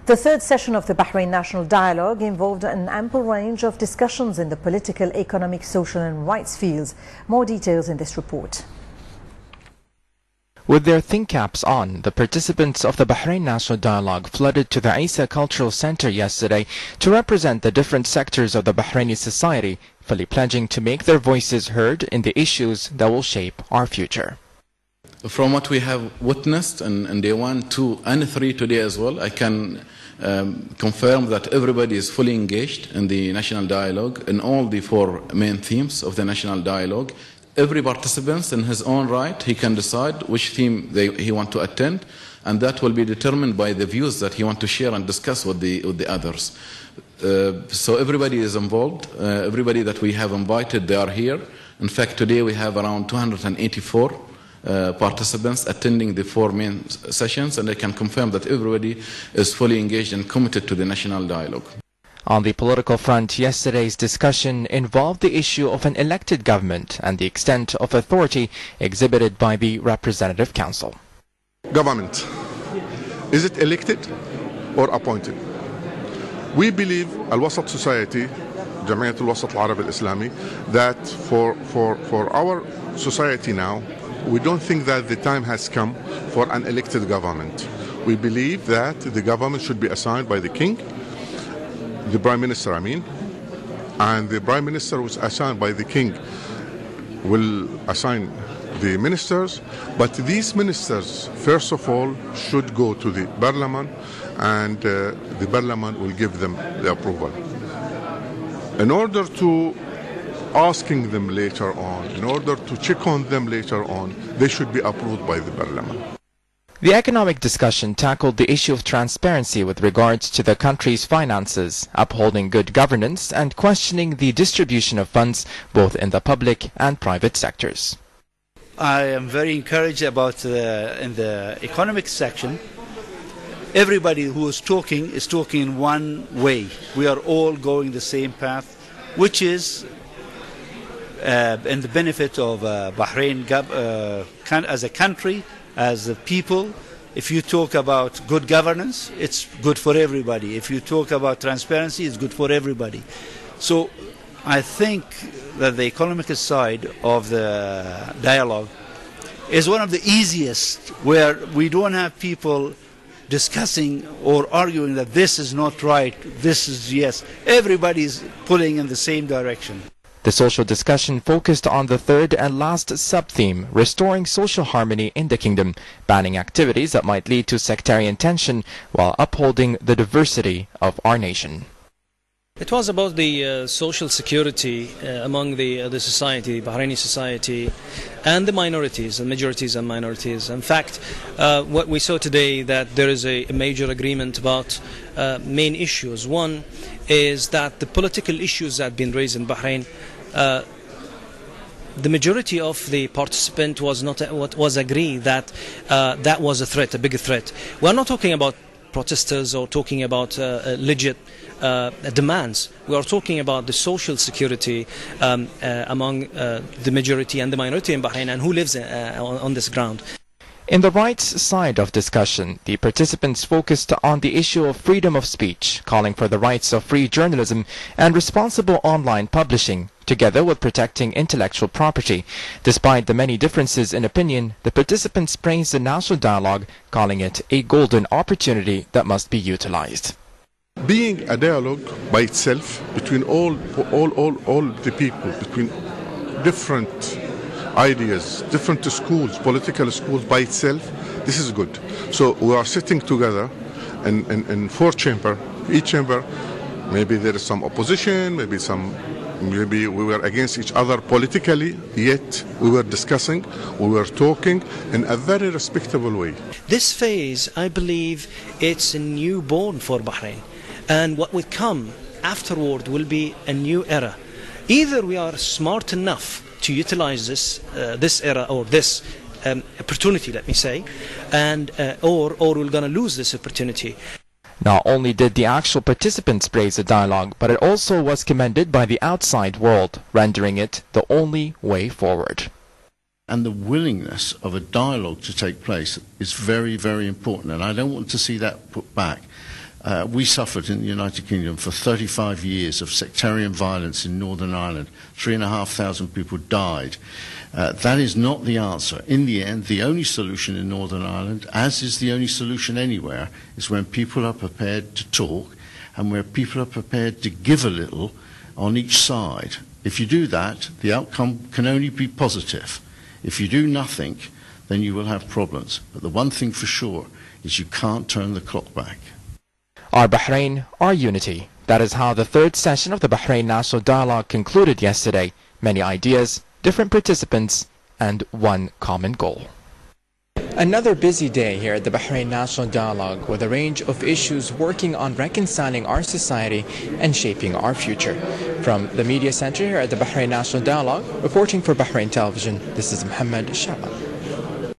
The third session of the Bahrain National Dialogue involved an ample range of discussions in the political, economic, social and rights fields. More details in this report. With their think caps on, the participants of the Bahrain National Dialogue flooded to the Isa Cultural Center yesterday to represent the different sectors of the Bahraini society, fully pledging to make their voices heard in the issues that will shape our future. From what we have witnessed in day 1, 2 and 3 today as well, I can confirm that everybody is fully engaged in the national dialogue in all the 4 main themes of the national dialogue. Every participant in his own right, he can decide which theme he wants to attend, and that will be determined by the views that he wants to share and discuss with the others. So everybody is involved. Everybody that we have invited, they are here. In fact, today we have around 284 participants attending the 4 main sessions, and I can confirm that everybody is fully engaged and committed to the national dialogue. On the political front, yesterday's discussion involved the issue of an elected government and the extent of authority exhibited by the Representative Council. Government, is it elected or appointed? We believe Al-Wasat Society, Jamiyat Al-Wasat Al-Arab Al-Islami, that for our society now, we don't think that the time has come for an elected government. We believe that the government should be assigned by the king, the Prime Minister, and the Prime Minister was assigned by the king will assign the ministers, but these ministers, first of all, should go to the Parliament, and the Parliament will give them the approval. In order to asking them later on, in order to check on them later on, they should be approved by the Parliament. The economic discussion tackled the issue of transparency with regards to the country's finances, upholding good governance and questioning the distribution of funds both in the public and private sectors. I am very encouraged about in the economic section. Everybody who is talking in one way. We are all going the same path, which is in the benefit of Bahrain as a country, as a people. If you talk about good governance, it's good for everybody. If you talk about transparency, it's good for everybody. So I think that the economic side of the dialogue is one of the easiest, where we don't have people discussing or arguing that this is not right, this is yes. Everybody is pulling in the same direction. The social discussion focused on the third and last sub-theme, restoring social harmony in the kingdom, banning activities that might lead to sectarian tension while upholding the diversity of our nation. It was about the social security among the society, Bahraini society, and the minorities, the majorities and minorities. In fact, what we saw today, that there is a major agreement about main issues. One is that the political issues that have been raised in Bahrain, the majority of the participant was agreed that that was a threat, a big threat. We are not talking about protesters or talking about legit demands. We are talking about the social security among the majority and the minority in Bahrain, and who lives on this ground. In the rights side of discussion, the participants focused on the issue of freedom of speech, calling for the rights of free journalism and responsible online publishing, together with protecting intellectual property. Despite the many differences in opinion, the participants praised the national dialogue, calling it a golden opportunity that must be utilized. Being a dialogue by itself between all the people, between different ideas, different schools, political schools by itself, this is good. So we are sitting together in 4 chambers. Each chamber, maybe there is some opposition, maybe we were against each other politically, yet we were discussing, we were talking in a very respectable way. This phase, I believe, it's a newborn for Bahrain, and what will come afterward will be a new era. Either we are smart enough to utilize this era or this opportunity, let me say, and or we're going to lose this opportunity. Not only did the actual participants praise the dialogue, but it also was commended by the outside world, rendering it the only way forward. And the willingness of a dialogue to take place is very, very important, and I don't want to see that put back. We suffered in the United Kingdom for 35 years of sectarian violence in Northern Ireland. 3,500 people died. That is not the answer. In the end, the only solution in Northern Ireland, as is the only solution anywhere, is when people are prepared to talk and where people are prepared to give a little on each side. If you do that, the outcome can only be positive. If you do nothing, then you will have problems. But the one thing for sure is you can't turn the clock back. Our Bahrain, our unity. That is how the third session of the Bahrain National Dialogue concluded yesterday. Many ideas, different participants, and one common goal. Another busy day here at the Bahrain National Dialogue with a range of issues working on reconciling our society and shaping our future. From the media center here at the Bahrain National Dialogue, reporting for Bahrain Television, this is Mohamed Al-Shaaban.